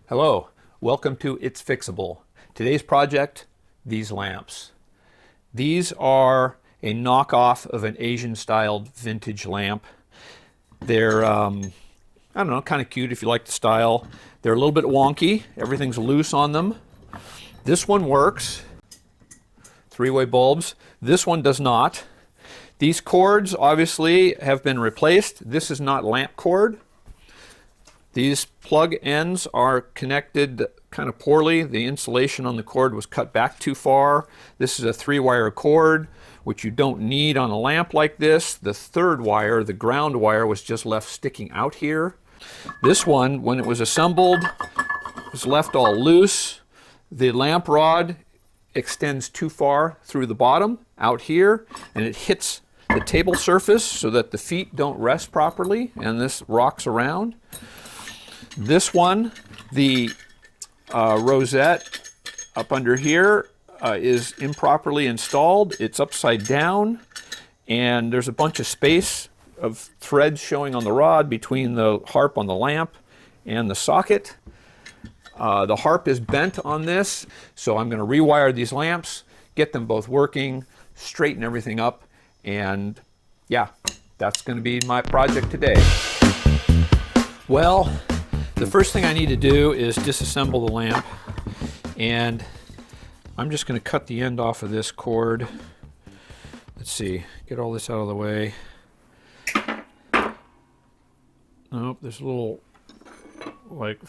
Hello, welcome to ItsFixable. Today's project, these lamps. These are a knockoff of an Asian-styled vintage lamp. They're, I don't know, kind of cute if you like the style. They're a little bit wonky. Everything's loose on them. This one works. Three-way bulbs. This one does not. These cords obviously have been replaced. This is not lamp cord. These plug ends are connected kind of poorly. The insulation on the cord was cut back too far. This is a 3-wire cord, which you don't need on a lamp like this. The third wire, the ground wire, was just left sticking out here. This one, when it was assembled, was left all loose. The lamp rod extends too far through the bottom, out here, and it hits the table surface so that the feet don't rest properly, and this rocks around. This one, the rosette up under here is improperly installed. It's upside down, and there's a bunch of space of threads showing on the rod between the harp on the lamp and the socket. The harp is bent on this, so I'm going to rewire these lamps, get them both working, straighten everything up, and yeah, that's going to be my project today. Well, the first thing I need to do is disassemble the lamp, and I'm just going to cut the end off of this cord. Let's see, get all this out of the way. Nope, there's a little like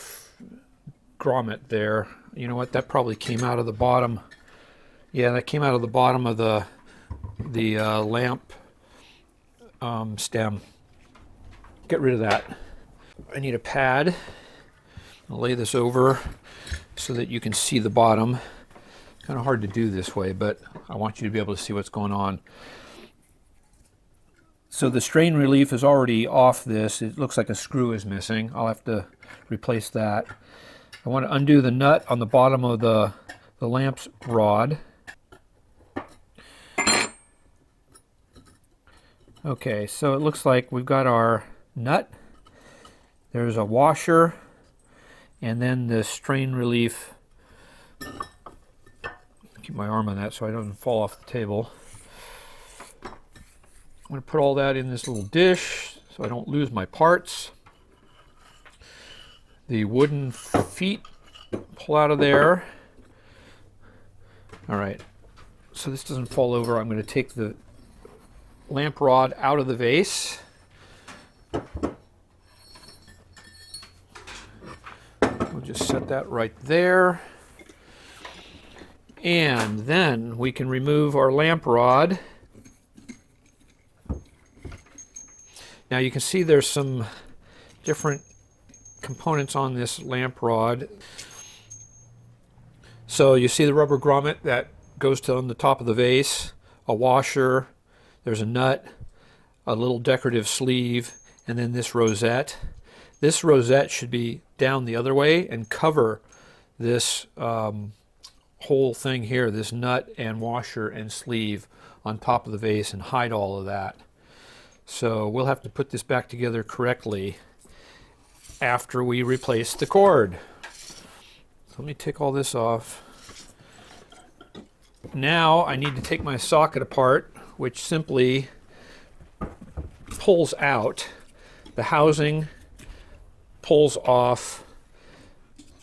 grommet there. You know what, that probably came out of the bottom. Yeah, that came out of the bottom of the lamp stem. Get rid of that. I need a pad. I'll lay this over so that you can see the bottom. Kind of hard to do this way, but I want you to be able to see what's going on. So the strain relief is already off this. It looks like a screw is missing. I'll have to replace that. I want to undo the nut on the bottom of the lamp's rod. Okay, so it looks like we've got our nut. There's a washer, and then the strain relief. Keep my arm on that so it doesn't fall off the table. I'm going to put all that in this little dish so I don't lose my parts. The wooden feet pull out of there. All right, so this doesn't fall over. I'm going to take the lamp rod out of the vase. We'll just set that right there. And then we can remove our lamp rod. Now you can see there's some different components on this lamp rod. So you see the rubber grommet that goes to on the top of the vase, a washer, there's a nut, a little decorative sleeve, and then this rosette. This rosette should be down the other way and cover this whole thing here, this nut and washer and sleeve on top of the vase, and hide all of that. So we'll have to put this back together correctly after we replace the cord. So let me take all this off. Now I need to take my socket apart, which simply pulls out. The housing pulls off.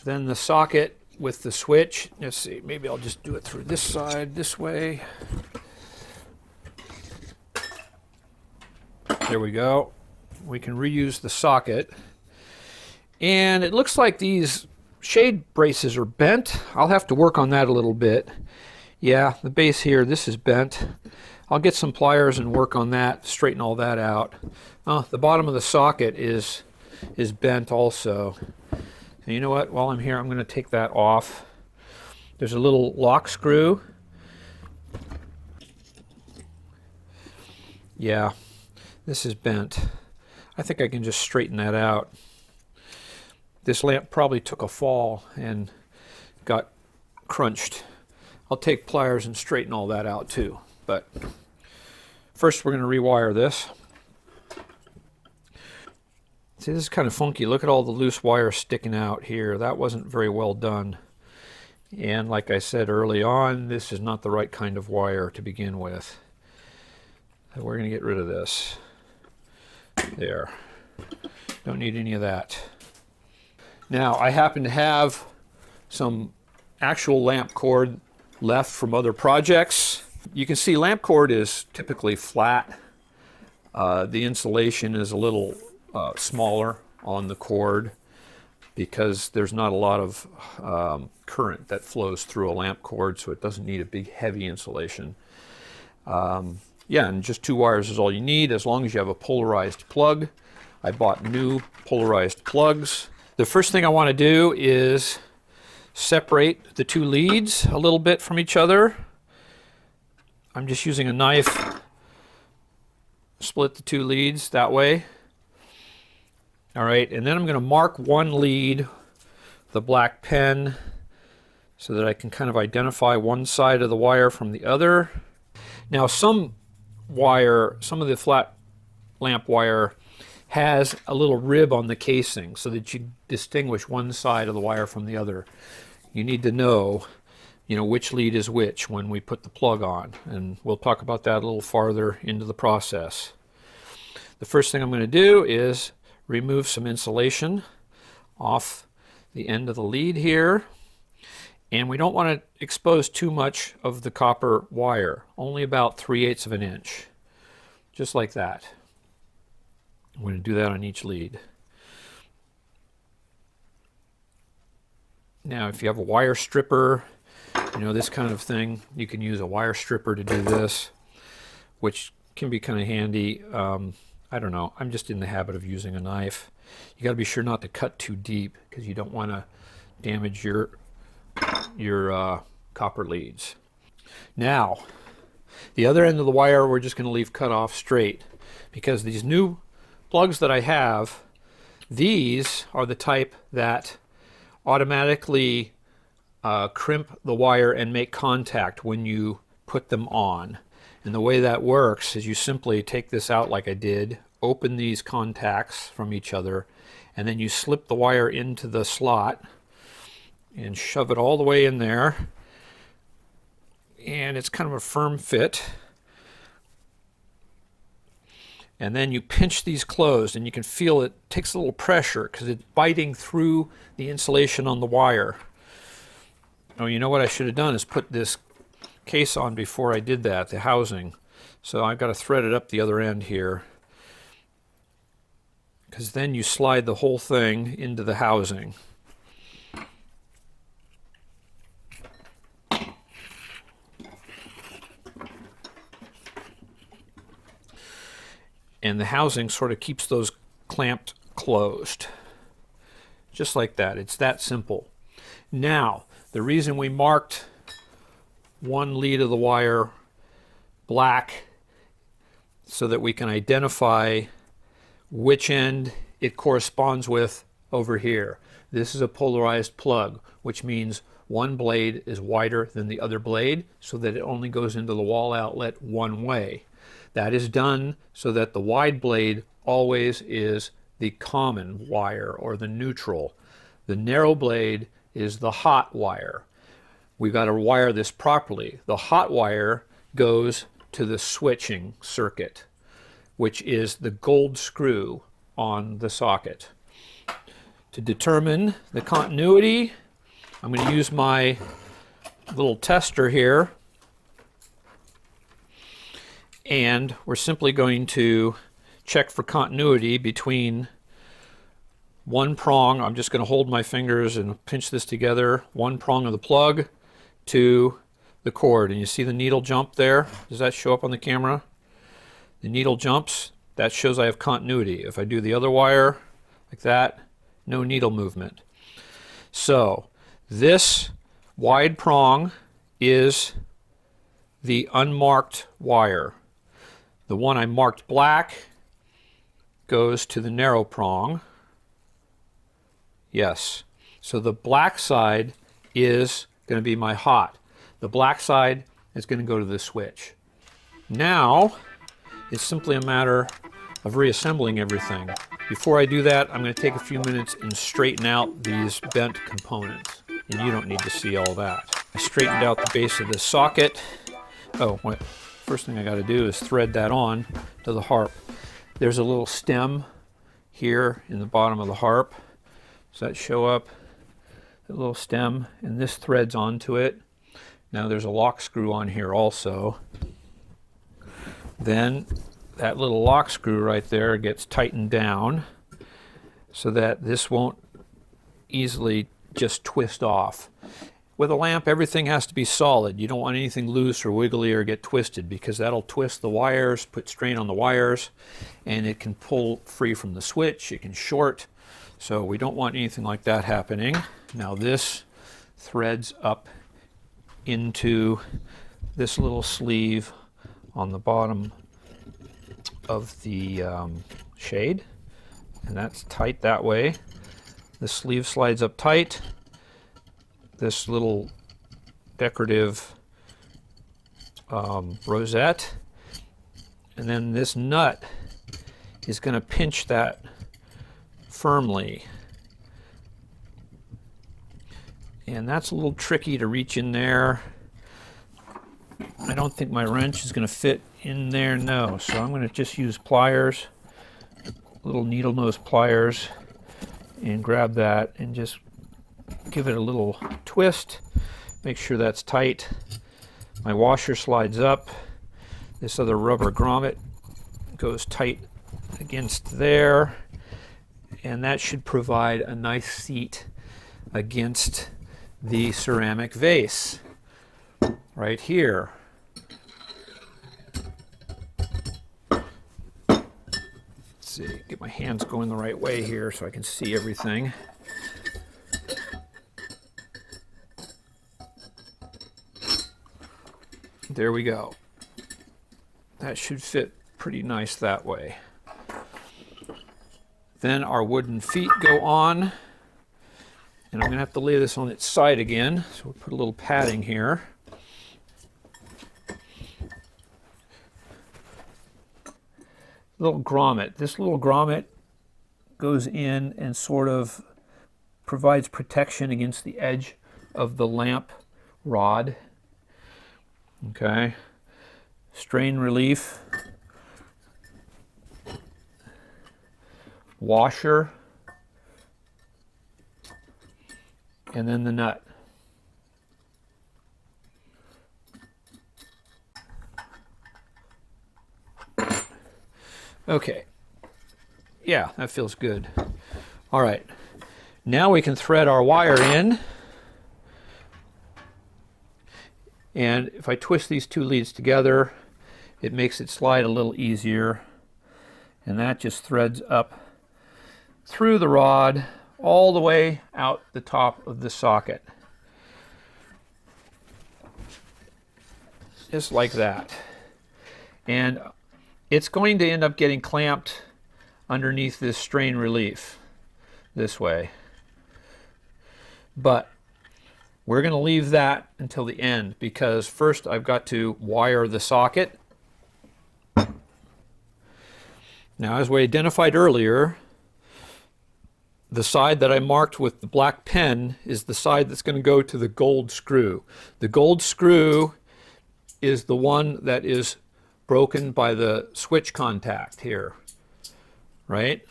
Then the socket with the switch. Let's see, maybe I'll just do it through this side, this way. There we go. We can reuse the socket. And it looks like these shade braces are bent. I'll have to work on that a little bit. Yeah, the base here, this is bent. I'll get some pliers and work on that, straighten all that out. The bottom of the socket is bent also. And you know what? While I'm here, I'm going to take that off. There's a little lock screw. Yeah, this is bent. I think I can just straighten that out. This lamp probably took a fall and got crunched. I'll take pliers and straighten all that out too. But first we're going to rewire this. See, this is kind of funky. Look at all the loose wire sticking out here. That wasn't very well done. And like I said early on, this is not the right kind of wire to begin with. So we're going to get rid of this. There. Don't need any of that. Now, I happen to have some actual lamp cord left from other projects. You can see lamp cord is typically flat. The insulation is a little smaller on the cord because there's not a lot of current that flows through a lamp cord, so it doesn't need a big heavy insulation. Yeah, and just 2 wires is all you need as long as you have a polarized plug. I bought new polarized plugs. The first thing I want to do is separate the 2 leads a little bit from each other. I'm just using a knife, split the 2 leads that way. All right, and then I'm going to mark one lead with a black pen so that I can kind of identify one side of the wire from the other. Now some of the flat lamp wire has a little rib on the casing so that you distinguish one side of the wire from the other. You need to know, which lead is which when we put the plug on, and we'll talk about that a little farther into the process. The first thing I'm going to do is remove some insulation off the end of the lead here, and we don't want to expose too much of the copper wire, only about 3/8 of an inch, just like that. I'm going to do that on each lead. Now, if you have a wire stripper, this kind of thing, you can use a wire stripper to do this, which can be kind of handy. I don't know, I'm just in the habit of using a knife. You got to be sure not to cut too deep because you don't want to damage your copper leads. Now, the other end of the wire we're just going to leave cut off straight because these new plugs that I have, these are the type that automatically crimp the wire and make contact when you put them on. And the way that works is you simply take this out like I did, open these contacts from each other, and then you slip the wire into the slot and shove it all the way in there. And it's kind of a firm fit. And then you pinch these closed, and you can feel it takes a little pressure because it's biting through the insulation on the wire. Oh, you know what I should have done is put this case on before I did that, the housing. So I've got to thread it up the other end here, because then you slide the whole thing into the housing. And the housing sort of keeps those clamped closed. Just like that. It's that simple. Now, the reason we marked one lead of the wire black so that we can identify which end it corresponds with over here. This is a polarized plug, which means one blade is wider than the other blade so that it only goes into the wall outlet one way. That is done so that the wide blade always is the common wire or the neutral. The narrow blade is the hot wire. We've got to wire this properly. The hot wire goes to the switching circuit, which is the gold screw on the socket. To determine the continuity, I'm going to use my little tester here, and we're simply going to check for continuity between one prong. I'm just going to hold my fingers and pinch this together, one prong of the plug to the cord, and you see the needle jump there? Does that show up on the camera? The needle jumps, that shows I have continuity. If I do the other wire like that, no needle movement. So this wide prong is the unmarked wire. The one I marked black goes to the narrow prong. Yes. So the black side is going to be my hot. The black side is going to go to the switch. Now, it's simply a matter of reassembling everything. Before I do that, I'm going to take a few minutes and straighten out these bent components. And you don't need to see all that. I straightened out the base of the socket. Oh, first thing I got to do is thread that on to the harp. There's a little stem here in the bottom of the harp. Does that show up? A little stem, and this threads onto it. Now there's a lock screw on here also. Then that little lock screw right there gets tightened down so that this won't easily just twist off. With a lamp, everything has to be solid. You don't want anything loose or wiggly or get twisted, because that'll twist the wires, put strain on the wires, and it can pull free from the switch, it can short. So we don't want anything like that happening. Now this threads up into this little sleeve on the bottom of the shade, and that's tight that way. The sleeve slides up tight. This little decorative rosette, and then this nut is going to pinch that firmly, and that's a little tricky to reach in there. I don't think my wrench is going to fit in there, no, so I'm going to just use pliers, little needle nose pliers, and grab that and just give it a little twist. Make sure that's tight. My washer slides up. This other rubber grommet goes tight against there, and that should provide a nice seat against the ceramic vase right here. Let's see, get my hands going the right way here so I can see everything. There we go. That should fit pretty nice that way. Then our wooden feet go on, and I'm going to have to lay this on its side again, so we'll put a little padding here. Little grommet. This little grommet goes in and sort of provides protection against the edge of the lamp rod. Okay, strain relief, washer, and then the nut. Okay, yeah, that feels good. All right, now we can thread our wire in. And if I twist these two leads together, it makes it slide a little easier. And that just threads up through the rod all the way out the top of the socket. Just like that. And it's going to end up getting clamped underneath this strain relief this way. But we're going to leave that until the end, because first I've got to wire the socket. Now, as we identified earlier, the side that I marked with the black pen is the side that's going to go to the gold screw. The gold screw is the one that is broken by the switch contact here, right?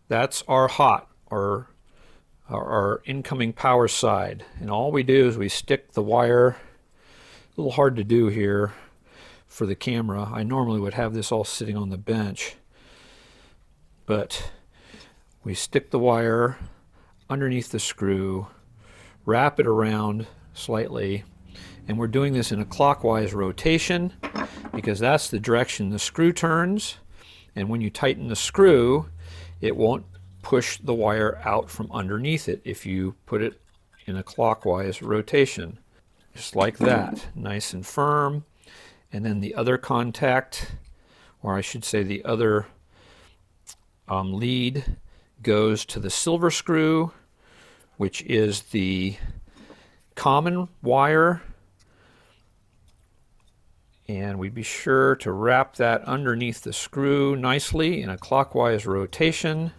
That's our hot, or our incoming power side. And all we do is we stick the wire, a little hard to do here for the camera. I normally would have this all sitting on the bench, but we stick the wire underneath the screw, wrap it around slightly, and we're doing this in a clockwise rotation because that's the direction the screw turns. And when you tighten the screw, it won't push the wire out from underneath it if you put it in a clockwise rotation. Just like that, nice and firm. And then the other contact, or I should say the other lead, goes to the silver screw, which is the common wire. And we'd be sure to wrap that underneath the screw nicely in a clockwise rotation.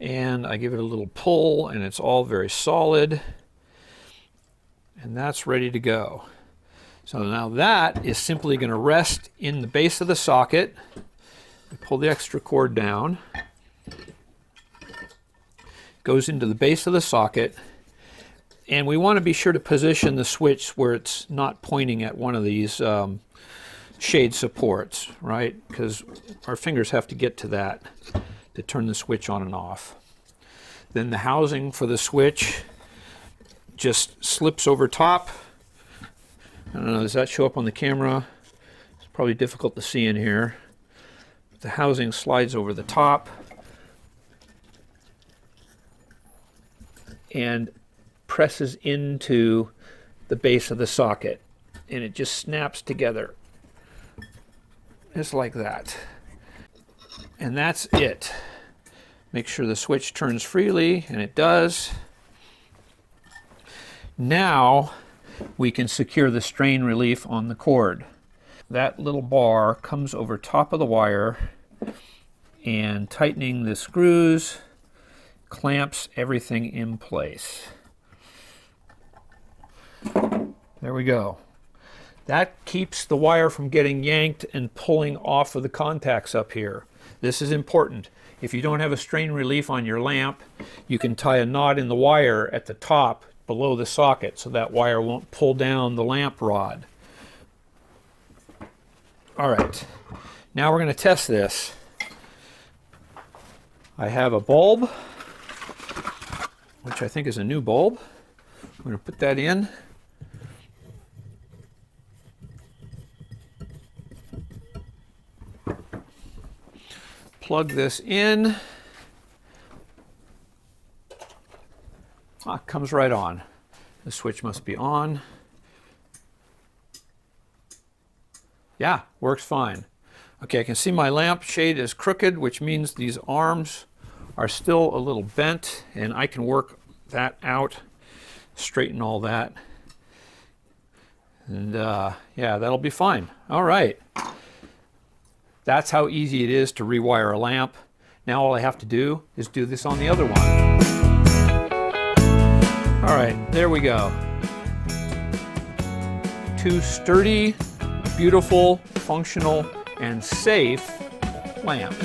and I give it a little pull, and it's all very solid, and that's ready to go. So now that is simply going to rest in the base of the socket. Pull the extra cord down, goes into the base of the socket, and we want to be sure to position the switch where it's not pointing at one of these shade supports, right? Because our fingers have to get to that to turn the switch on and off. Then the housing for the switch just slips over top. I don't know, does that show up on the camera? It's probably difficult to see in here. The housing slides over the top and presses into the base of the socket, and it just snaps together just like that. And that's it. Make sure the switch turns freely, and it does. Now we can secure the strain relief on the cord. That little bar comes over top of the wire, and tightening the screws clamps everything in place. There we go. That keeps the wire from getting yanked and pulling off of the contacts up here. This is important. If you don't have a strain relief on your lamp, you can tie a knot in the wire at the top below the socket so that wire won't pull down the lamp rod. All right, now we're going to test this. I have a bulb, which I think is a new bulb. I'm going to put that in. Plug this in. Ah, it comes right on. The switch must be on. Yeah, works fine. Okay, I can see my lamp shade is crooked, which means these arms are still a little bent, and I can work that out, straighten all that. And yeah, that'll be fine. All right. That's how easy it is to rewire a lamp. Now all I have to do is do this on the other one. All right, there we go. Two sturdy, beautiful, functional, and safe lamps.